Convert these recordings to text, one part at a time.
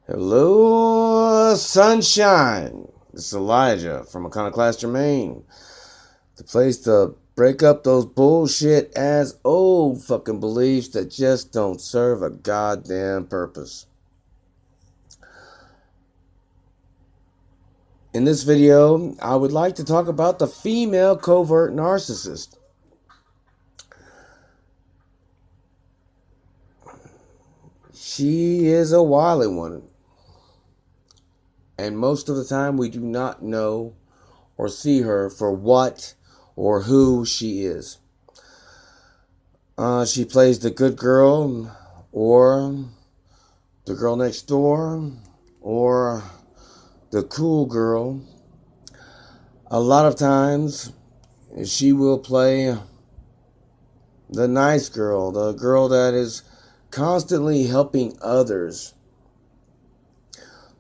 Hello, sunshine. This is Elijah from Iconoclast, Maine. The place to break up those bullshit ass old fucking beliefs that just don't serve a goddamn purpose. In this video, I would like to talk about the female covert narcissist. She is a wily one. And most of the time we do not know or see her for what or who she is. She plays the good girl, or the girl next door, or the cool girl. A lot of times she will play the nice girl, the girl that is constantly helping others.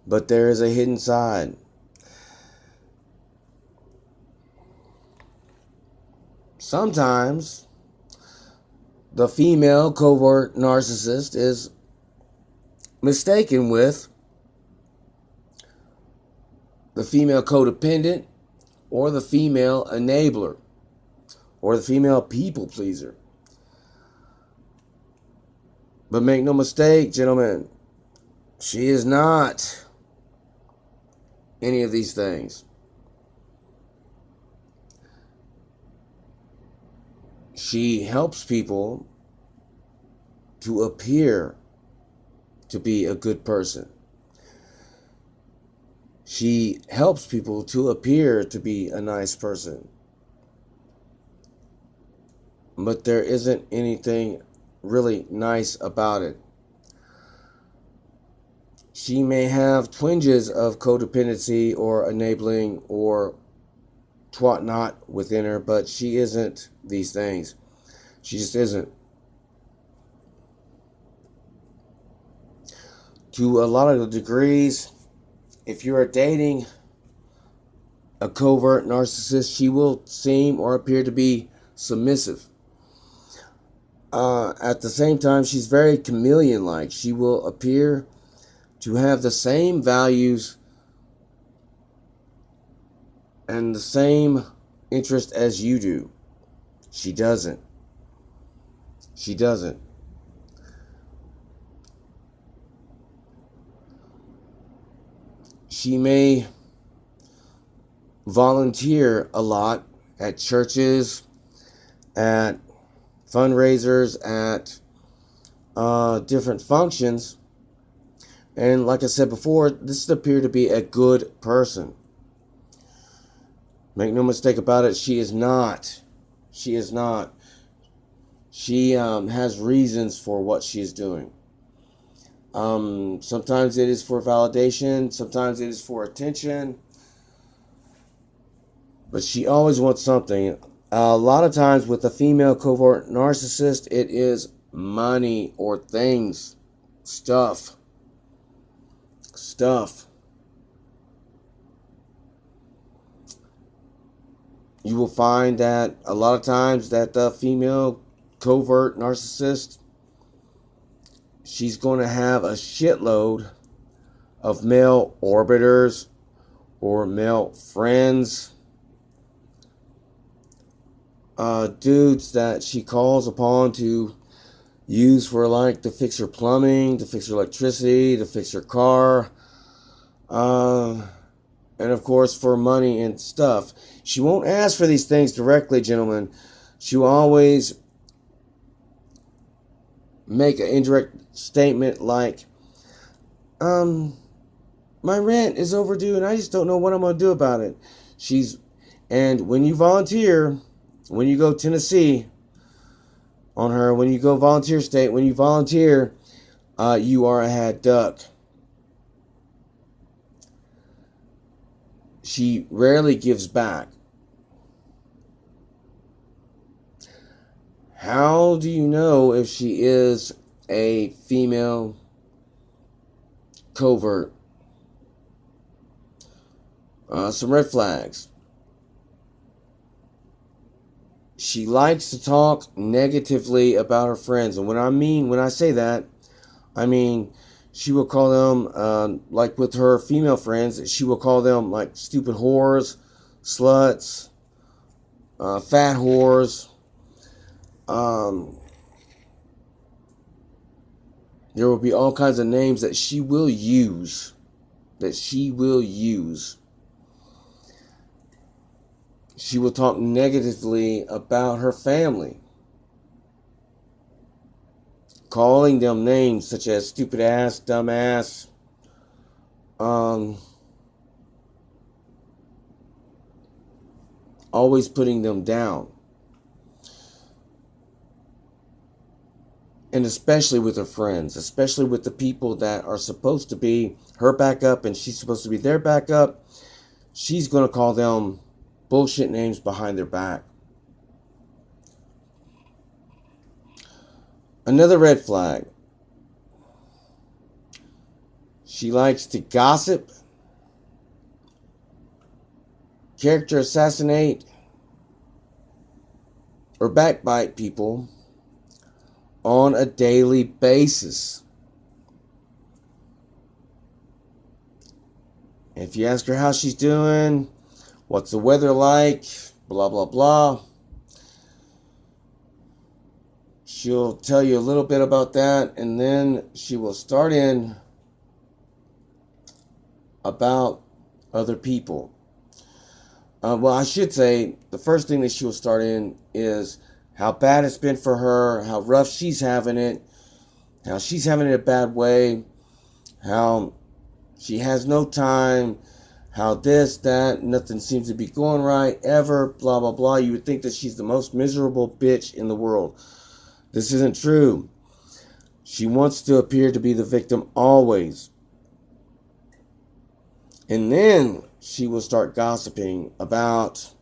But there is a hidden side. Sometimes the female covert narcissist is mistaken with the female codependent, or the female enabler, or the female people pleaser. But make no mistake, gentlemen, she is not any of these things. She helps people to appear to be a good person. She helps people to appear to be a nice person. But there isn't anything really nice about it. She may have twinges of codependency or enabling or whatnot within her, but she isn't these things. She just isn't. To a lot of the degrees, if you are dating a covert narcissist, she will seem or appear to be submissive. At the same time, she's very chameleon-like. She will appear to have the same values and the same interest as you do. She doesn't. She doesn't. She may volunteer a lot at churches, at fundraisers, at different functions. And like I said before, this appears to be a good person. Make no mistake about it, she is not. She is not. She has reasons for what she is doing. Sometimes it is for validation, sometimes it is for attention, but she always wants something. A lot of times with a female covert narcissist, it is money or things, stuff. You will find that a lot of times that the female covert narcissist, she's going to have a shitload of male orbiters or male friends, dudes that she calls upon to use for, like, to fix her plumbing, to fix her electricity, to fix her car, and of course for money and stuff. She won't ask for these things directly, gentlemen. She will always make an indirect statement like, my rent is overdue and I just don't know what I'm going to do about it. And when you volunteer, when you go Tennessee on her, when you go volunteer state, when you volunteer, you are a had duck. She rarely gives back. How do you know if she is a female covert? Some red flags. She likes to talk negatively about her friends. And when I say that, I mean She will call them, like with her female friends, she will call them like stupid whores, sluts, fat whores. There will be all kinds of names that she will use. She will talk negatively about her family, calling them names such as stupid ass, dumb ass, always putting them down. And especially with her friends, especially with the people that are supposed to be her backup and she's supposed to be their backup, she's going to call them bullshit names behind their back. Another red flag. She likes to gossip, character assassinate, or backbite people on a daily basis. If you ask her how she's doing, what's the weather like, blah, blah, blah, she'll tell you a little bit about that, and then she will start in about other people. Well, I should say, the first thing that she will start in is how bad it's been for her, how rough she's having it, how she's having it a bad way, how she has no time, how this, that, nothing seems to be going right, ever, blah, blah, blah. You would think that she's the most miserable bitch in the world. This isn't true. She wants to appear to be the victim always. And then she will start gossiping about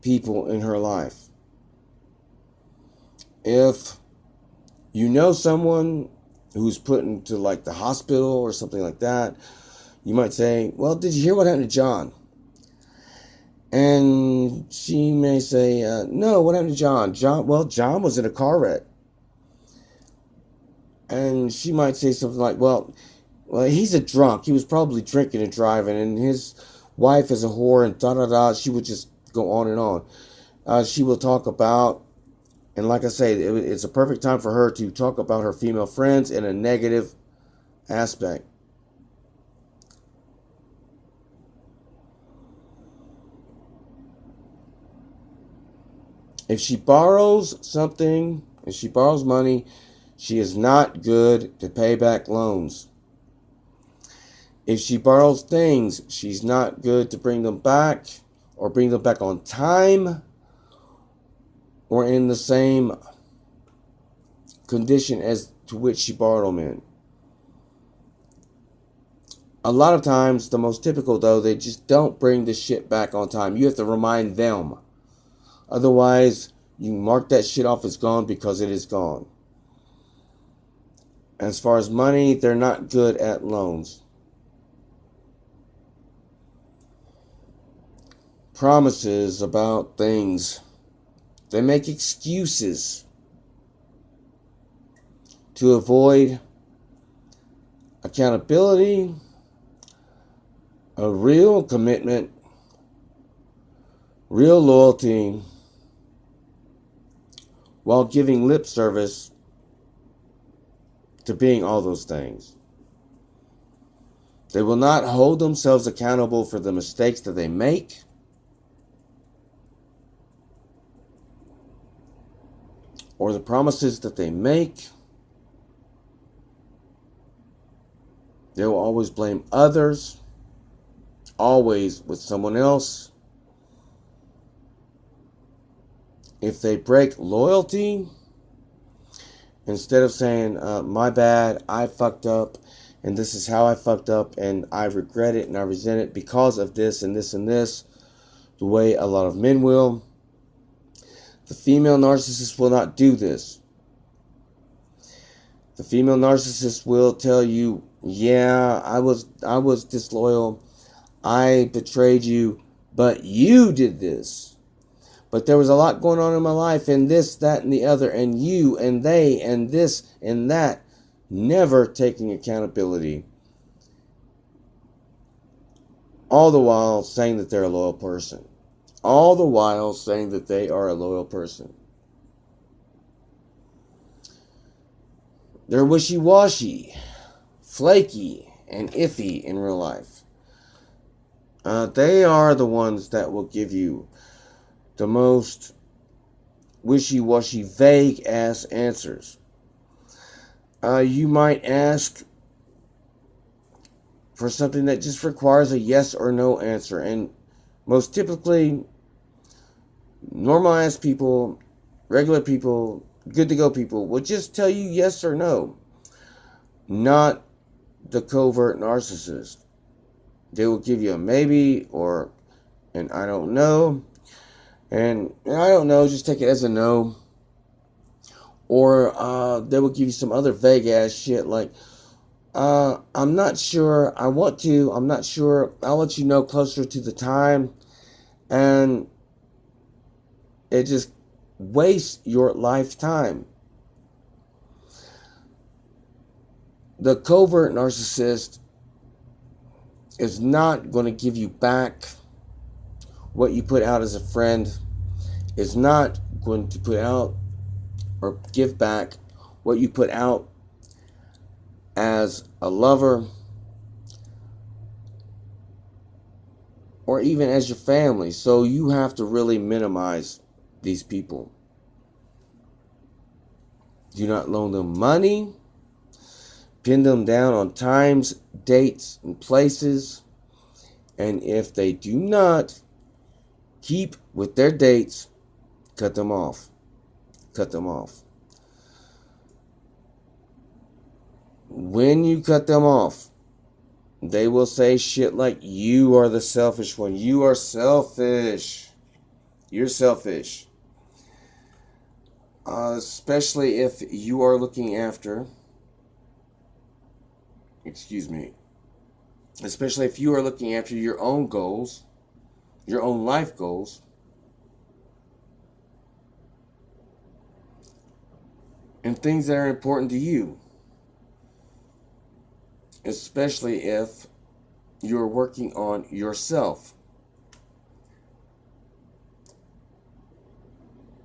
people in her life. If you know someone who's put into like the hospital or something like that, you might say, well, did you hear what happened to John? And she may say, no, what happened to John? John was in a car wreck. And she might say something like, well, he's a drunk. He was probably drinking and driving, and his wife is a whore, and da-da-da. She would just go on and on. She will talk about, and like I say, it's a perfect time for her to talk about her female friends in a negative aspect. If she borrows something, if she borrows money, she is not good to pay back loans. If she borrows things, she's not good to bring them back or bring them back on time or in the same condition as to which she borrowed them in. A lot of times, the most typical though, they just don't bring the shit back on time. You have to remind them. Otherwise, you mark that shit off as gone because it is gone. As far as money, they're not good at loans. Promises about things. They make excuses to avoid accountability, a real commitment, real loyalty, while giving lip service to being all those things. They will not hold themselves accountable for the mistakes that they make, or the promises that they make. They will always blame others, always with someone else. If they break loyalty, instead of saying, my bad, I fucked up, and this is how I fucked up, and I regret it, and I resent it because of this and this and this, the way a lot of men will, the female narcissist will not do this. The female narcissist will tell you, yeah, I was disloyal, I betrayed you, but you did this. But there was a lot going on in my life, and this, that, and the other, and you, and they, and this, and that. never taking accountability, all the while saying that they're a loyal person. All the while saying that they are a loyal person. They're wishy-washy, flaky, and iffy in real life. They are the ones that will give you the most wishy-washy, vague-ass answers. You might ask for something that just requires a yes or no answer. And most typically, normal-ass people, regular people, good-to-go people will just tell you yes or no. Not the covert narcissist. They will give you a maybe or an I don't know. And I don't know, just take it as a no. Or they will give you some other vague ass shit like, I'm not sure, I want to, I'm not sure, I'll let you know closer to the time. And it just wastes your lifetime. The covert narcissist is not going to give you back what you put out as a friend, is not going to put out or give back what you put out as a lover or even as your family. So you have to really minimize these people. Do not loan them money. Pin them down on times, dates, and places. And if they do not keep with their dates, cut them off. Cut them off. When you cut them off, they will say shit like, you are the selfish one. You are selfish. You're selfish. Especially if you are looking after, especially if you are looking after your own goals, your own life goals, and things that are important to you. Especially if you're working on yourself.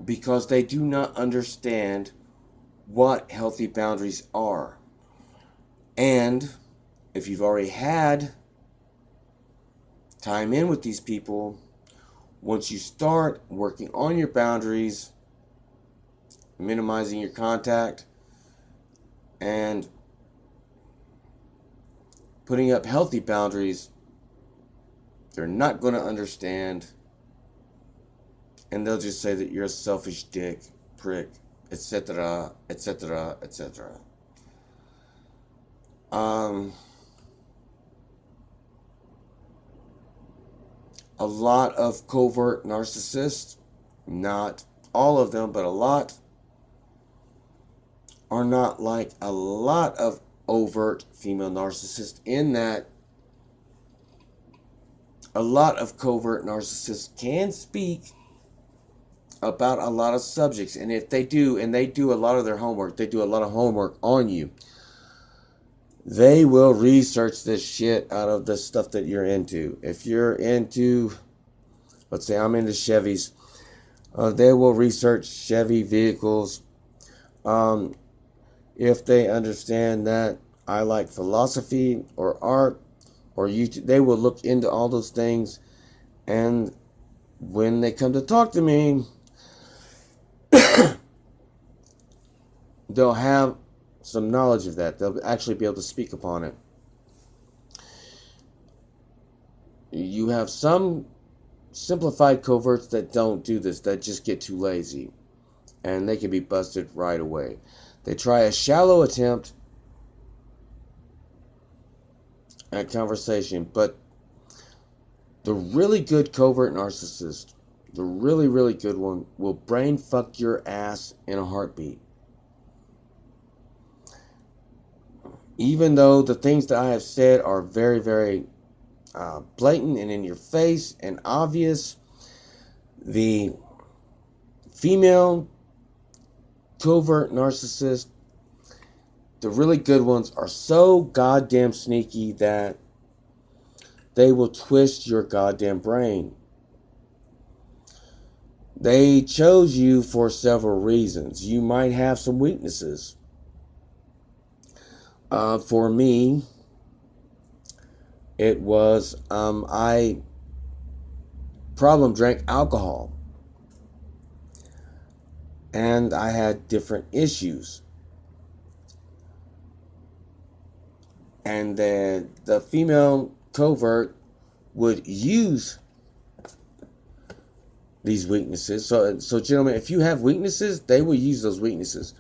Because they do not understand what healthy boundaries are. And if you've already had time in with these people, once you start working on your boundaries, minimizing your contact, and putting up healthy boundaries, they're not going to understand, and they'll just say that you're a selfish dick, prick, etc., etc., etc. A lot of covert narcissists, not all of them, but a lot, are not like a lot of overt female narcissists, in that a lot of covert narcissists can speak about a lot of subjects. And if they do, and they do a lot of their homework, they do a lot of homework on you, they will research this shit out of the stuff that you're into. If you're into, let's say I'm into Chevys, they will research Chevy vehicles. If they understand that I like philosophy or art or YouTube, they will look into all those things. And when they come to talk to me, they'll have some knowledge of that. They'll actually be able to speak upon it. You have some simplified coverts that don't do this, that just get too lazy, and they can be busted right away. They try a shallow attempt at conversation, but the really good covert narcissist, the really, really good one, will brain fuck your ass in a heartbeat. Even though the things that I have said are very, very blatant and in your face and obvious, the female covert narcissist The really good ones are so goddamn sneaky that they will twist your goddamn brain. They chose you for several reasons. You might have some weaknesses. For me, it was I drank alcohol, and I had different issues. And then the female covert would use these weaknesses. So gentlemen, if you have weaknesses, they will use those weaknesses.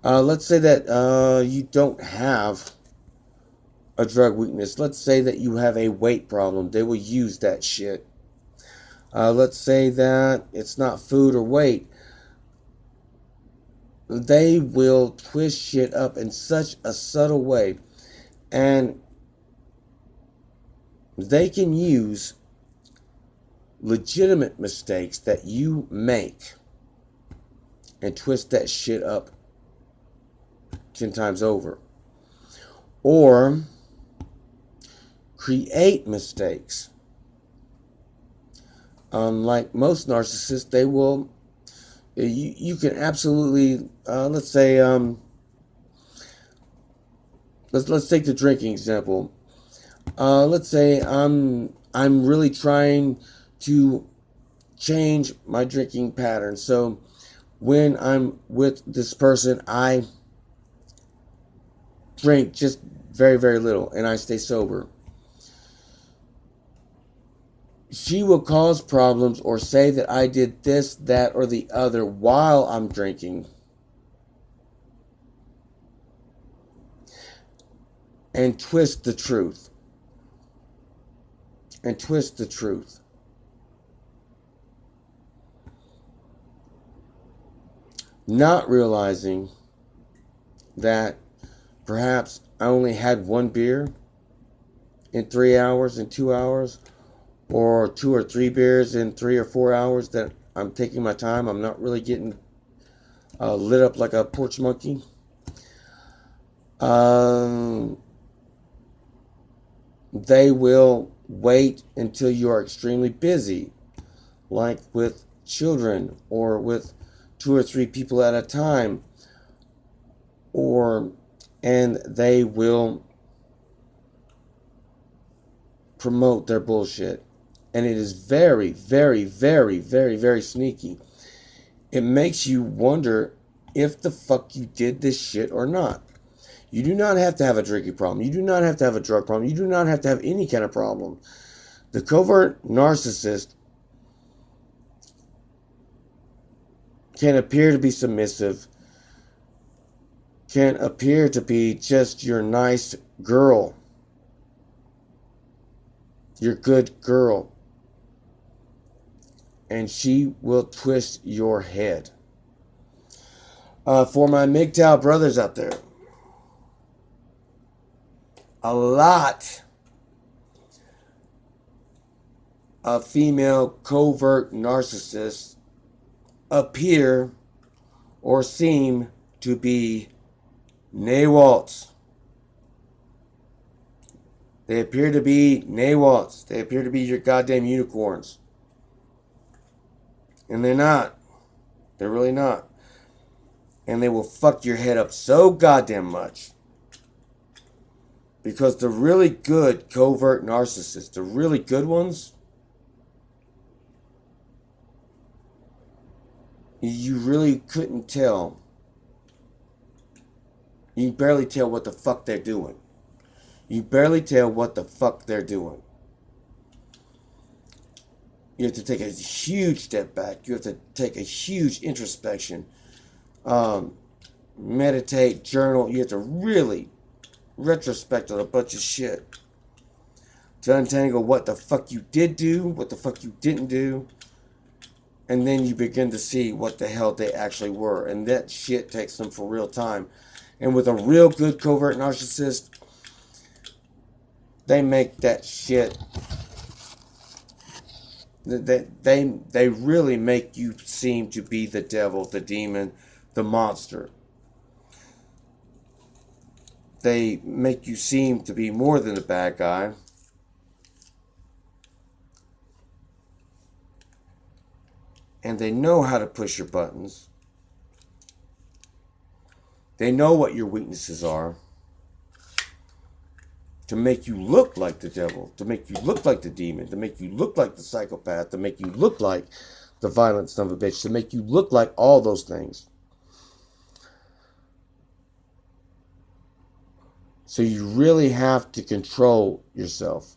Let's say that you don't have a drug weakness. Let's say that you have a weight problem. They will use that shit. Let's say that it's not food or weight. They will twist shit up in such a subtle way. And they can use legitimate mistakes that you make and twist that shit up 10 times over. Or create mistakes. Like most narcissists, they will, you can absolutely, let's say, let's take the drinking example. Let's say I'm really trying to change my drinking pattern. So when I'm with this person, I drink just very, very little and I stay sober. She will cause problems or say that I did this, that, or the other while I'm drinking. And twist the truth. And twist the truth. Not realizing that perhaps I only had one beer in 3 hours, in 2 hours, or 2 or 3 beers in 3 or 4 hours, that I'm taking my time. I'm not really getting lit up like a porch monkey. They will wait until you are extremely busy, like with children or with 2 or 3 people at a time, and they will promote their bullshit. And it is very, very, very, very, very sneaky. It makes you wonder if the fuck you did this shit or not. You do not have to have a drinking problem. You do not have to have a drug problem. You do not have to have any kind of problem. The covert narcissist can appear to be submissive, can appear to be just your nice girl, your good girl, and she will twist your head. For my MGTOW brothers out there, a lot of female covert narcissists appear or seem to be NAWALTs. They appear to be NAWALTs. They appear to be your goddamn unicorns. And they're not. They're really not. And they will fuck your head up so goddamn much. Because the really good covert narcissists, the really good ones, you really couldn't tell. You can barely tell what the fuck they're doing. You barely tell what the fuck they're doing. You have to take a huge step back. You have to take a huge introspection. Meditate, journal. You have to really retrospect on a bunch of shit to untangle what the fuck you did do, what the fuck you didn't do, and then you begin to see what the hell they actually were. And that shit takes them for real time. And with a real good covert narcissist, they make that shit. They really make you seem to be the devil, the demon, the monster. they make you seem to be more than a bad guy. And they know how to push your buttons. They know what your weaknesses are. To make you look like the devil. To make you look like the demon. To make you look like the psychopath. To make you look like the violent son of a bitch. To make you look like all those things. So you really have to control yourself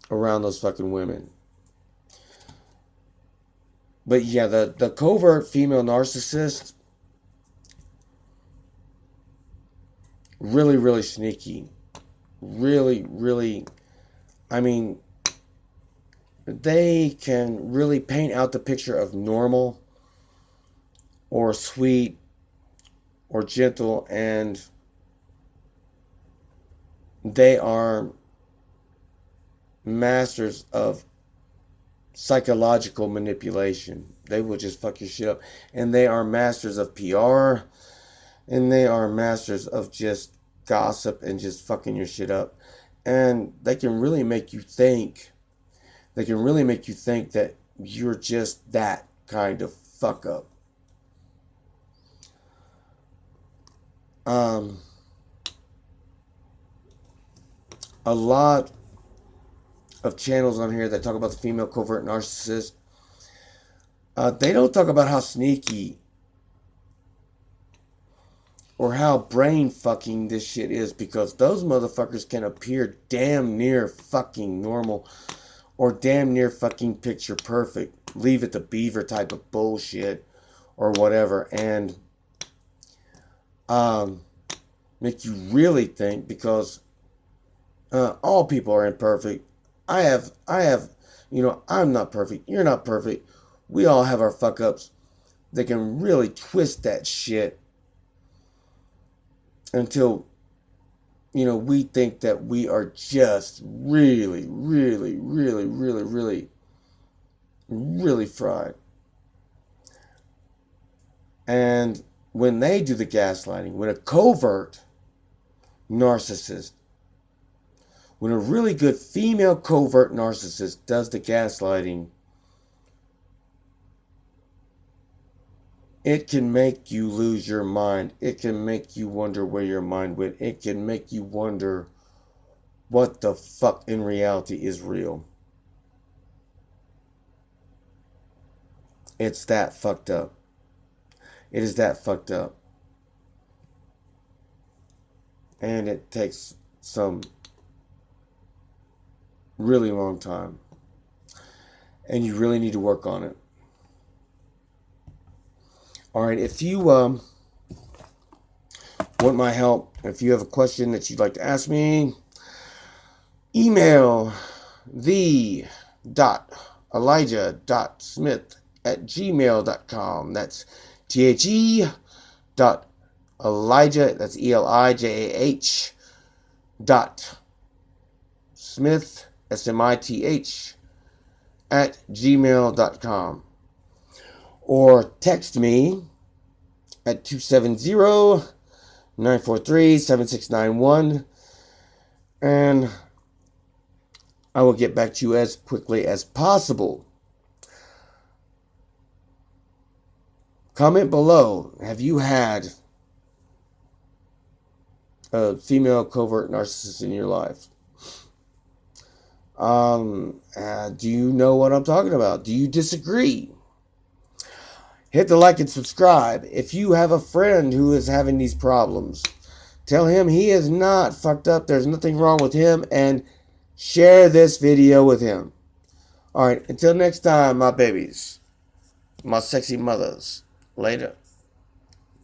around those fucking women. But yeah, the covert female narcissist, really, really sneaky. Really, really, I mean, they can really paint out the picture of normal or sweet or gentle, and they are masters of psychological manipulation. They will just fuck your shit up. And they are masters of PR. And they are masters of just gossip and just fucking your shit up. And they can really make you think. They can really make you think that you're just that kind of fuck up. A lot of channels on here that talk about the female covert narcissist, they don't talk about how sneaky or how brain fucking this shit is, because those motherfuckers can appear damn near fucking normal or damn near fucking picture perfect, leave it to beaver type of bullshit or whatever, and make you really think, because all people are imperfect. I have, I'm not perfect. You're not perfect. We all have our fuck ups. They can really twist that shit until, we think that we are just really, really, really, really, really, really fried. And when they do the gaslighting, when a covert narcissist, when a really good female covert narcissist does the gaslighting, it can make you lose your mind. It can make you wonder where your mind went. It can make you wonder what the fuck in reality is real. It's that fucked up. It is that fucked up. And it takes some really long time. And you really need to work on it. Alright, if you want my help, if you have a question that you'd like to ask me, email the.elijah.smith@gmail.com. That's THE.Elijah, that's ELIJAH .smith, SMITH, @gmail.com. Or text me at 270-943-7691, and I will get back to you as quickly as possible. Comment below, have you had a female covert narcissist in your life? Do you know what I'm talking about? Do you disagree? Hit the like and subscribe. If you have a friend who is having these problems, tell him he is not fucked up. There's nothing wrong with him, and share this video with him. Alright, until next time, my babies, my sexy mothers. Later.